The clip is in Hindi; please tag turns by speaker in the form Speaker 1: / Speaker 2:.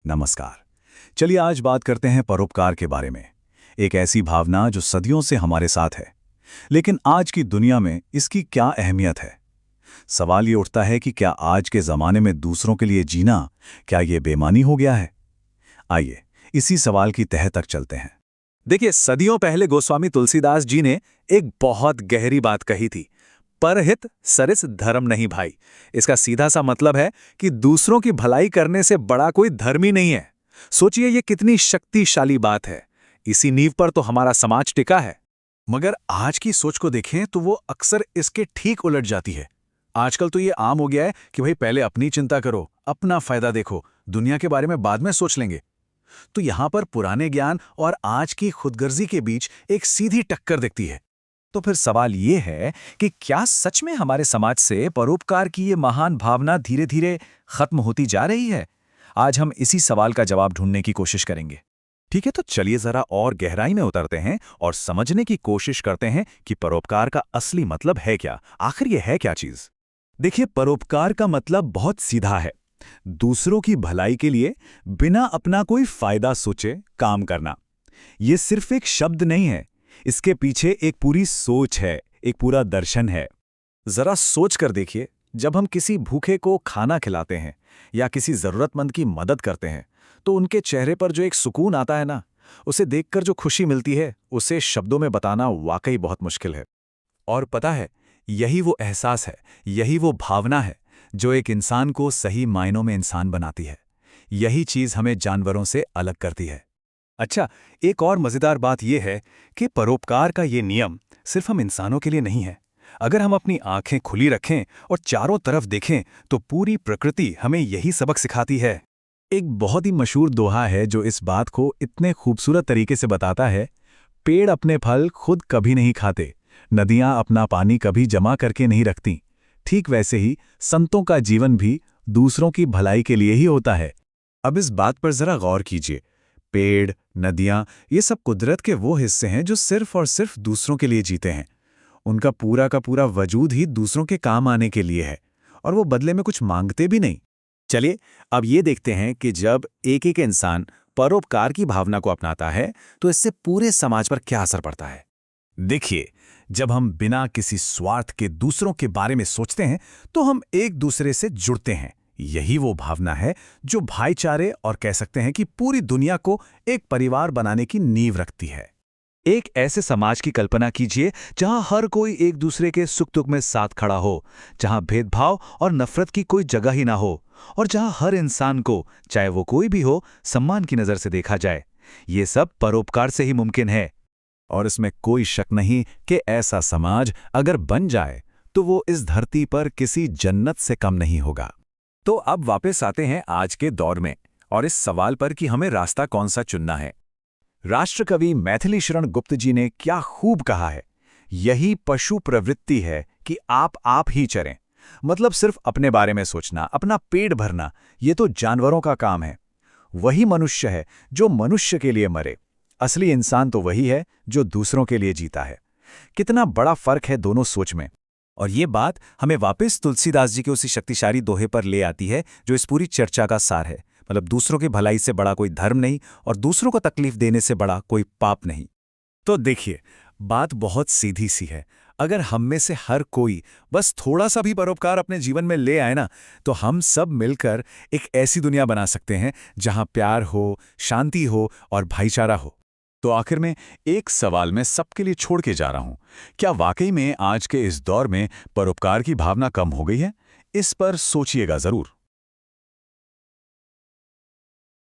Speaker 1: नमस्कार। चलिए आज बात करते हैं परोपकार के बारे में। एक ऐसी भावना जो सदियों से हमारे साथ है, लेकिन आज की दुनिया में इसकी क्या अहमियत है। सवाल ये उठता है कि क्या आज के ज़माने में दूसरों के लिए जीना, क्या ये बेईमानी हो गया है? आइए इसी सवाल की तह तक चलते हैं।
Speaker 2: देखिए, सदियों पहले गोस्वामी तुलसीदास जी ने एक बहुत गहरी बात कही थी। परहित सरिस धर्म नहीं भाई। इसका सीधा सा मतलब है कि दूसरों की भलाई करने से बड़ा कोई धर्म ही नहीं है। सोचिए ये कितनी शक्तिशाली बात है। इसी नींव पर तो हमारा समाज टिका है।
Speaker 3: मगर आज की सोच को देखें तो वो अक्सर इसके ठीक उलट जाती है। आजकल तो ये आम हो गया है कि भाई पहले अपनी चिंता करो, अपना फायदा देखो, दुनिया के बारे में बाद में सोच लेंगे। तो यहाँ पर पुराने ज्ञान और आज की खुदगर्जी के बीच एक सीधी टक्कर दिखती है।
Speaker 2: तो फिर सवाल ये है कि क्या सच में हमारे समाज से परोपकार की ये महान भावना धीरे धीरे खत्म होती जा रही है? आज हम इसी सवाल का जवाब ढूंढने की कोशिश करेंगे। ठीक है, तो चलिए जरा और गहराई में उतरते हैं और समझने की कोशिश करते हैं कि परोपकार का असली मतलब है क्या, आखिर ये है क्या चीज।
Speaker 1: देखिए, परोपकार का मतलब बहुत सीधा है। दूसरों की भलाई के लिए बिना अपना कोई फायदा सोचे काम करना। ये सिर्फ एक शब्द नहीं है, इसके पीछे एक पूरी सोच है, एक पूरा दर्शन है।
Speaker 2: जरा सोच कर देखिए, जब हम किसी भूखे को खाना खिलाते हैं या किसी जरूरतमंद की मदद करते हैं तो उनके चेहरे पर जो एक सुकून आता है ना, उसे देखकर जो खुशी मिलती है, उसे शब्दों में बताना वाकई बहुत मुश्किल है।
Speaker 1: और पता है, यही वो एहसास है, यही वो भावना है जो एक इंसान को सही मायनों में इंसान बनाती है। यही चीज़ हमें जानवरों से अलग करती है।
Speaker 2: अच्छा, एक और मजेदार बात यह है कि परोपकार का ये नियम सिर्फ हम इंसानों के लिए नहीं है। अगर हम अपनी आंखें खुली रखें और चारों तरफ देखें तो पूरी प्रकृति हमें यही सबक सिखाती है।
Speaker 1: एक बहुत ही मशहूर दोहा है जो इस बात को इतने खूबसूरत तरीके से बताता है। पेड़ अपने फल खुद कभी नहीं खाते, नदियां अपना पानी कभी जमा करके नहीं रखती। ठीक वैसे ही संतों का जीवन भी दूसरों की भलाई के लिए ही होता है।
Speaker 3: अब इस बात पर जरा गौर कीजिए। पेड़, नदियां, ये सब कुदरत के वो हिस्से हैं जो सिर्फ और सिर्फ दूसरों के लिए जीते हैं। उनका पूरा का पूरा वजूद ही दूसरों के काम आने के लिए है, और वो बदले में कुछ मांगते भी नहीं।
Speaker 2: चलिए अब ये देखते हैं कि जब एक एक इंसान परोपकार की भावना को अपनाता है तो इससे पूरे समाज पर क्या असर पड़ता है।
Speaker 1: देखिए, जब हम बिना किसी स्वार्थ के दूसरों के बारे में सोचते हैं तो हम एक दूसरे से जुड़ते हैं। यही वो भावना है जो भाईचारे और कह सकते हैं कि पूरी दुनिया को एक परिवार बनाने की नींव रखती है।
Speaker 2: एक ऐसे समाज की कल्पना कीजिए जहां हर कोई एक दूसरे के सुख दुख में साथ खड़ा हो, जहां भेदभाव और नफरत की कोई जगह ही ना हो, और जहां हर इंसान को, चाहे वो कोई भी हो, सम्मान की नजर से देखा जाए। ये सब परोपकार से ही मुमकिन है।
Speaker 1: और इसमें कोई शक नहीं कि ऐसा समाज अगर बन जाए तो वो इस धरती पर किसी जन्नत से कम नहीं होगा।
Speaker 2: तो अब वापस आते हैं आज के दौर में और इस सवाल पर कि हमें रास्ता कौन सा चुनना है।
Speaker 1: राष्ट्रकवि मैथिली शरण गुप्त जी ने क्या खूब कहा है, यही पशु प्रवृत्ति है कि आप ही चरें। मतलब सिर्फ अपने बारे में सोचना, अपना पेट भरना, ये तो जानवरों का काम है। वही मनुष्य है जो मनुष्य के लिए मरे। असली इंसान तो वही है जो दूसरों के लिए जीता है। कितना बड़ा फर्क है दोनों सोच में।
Speaker 2: और ये बात हमें वापस तुलसीदास जी के उसी शक्तिशाली दोहे पर ले आती है जो इस पूरी चर्चा का सार है। मतलब दूसरों की भलाई से बड़ा कोई धर्म नहीं और दूसरों को तकलीफ देने से बड़ा कोई पाप नहीं।
Speaker 3: तो देखिए, बात बहुत सीधी सी है। अगर हम में से हर कोई बस थोड़ा सा भी परोपकार अपने जीवन में ले आए ना, तो हम सब मिलकर एक ऐसी दुनिया बना सकते हैं जहां प्यार हो, शांति हो और भाईचारा हो।
Speaker 1: तो आखिर में एक सवाल मैं सबके लिए छोड़ के जा रहा हूं, क्या वाकई में आज के इस दौर में परोपकार की भावना कम हो गई है? इस पर सोचिएगा जरूर।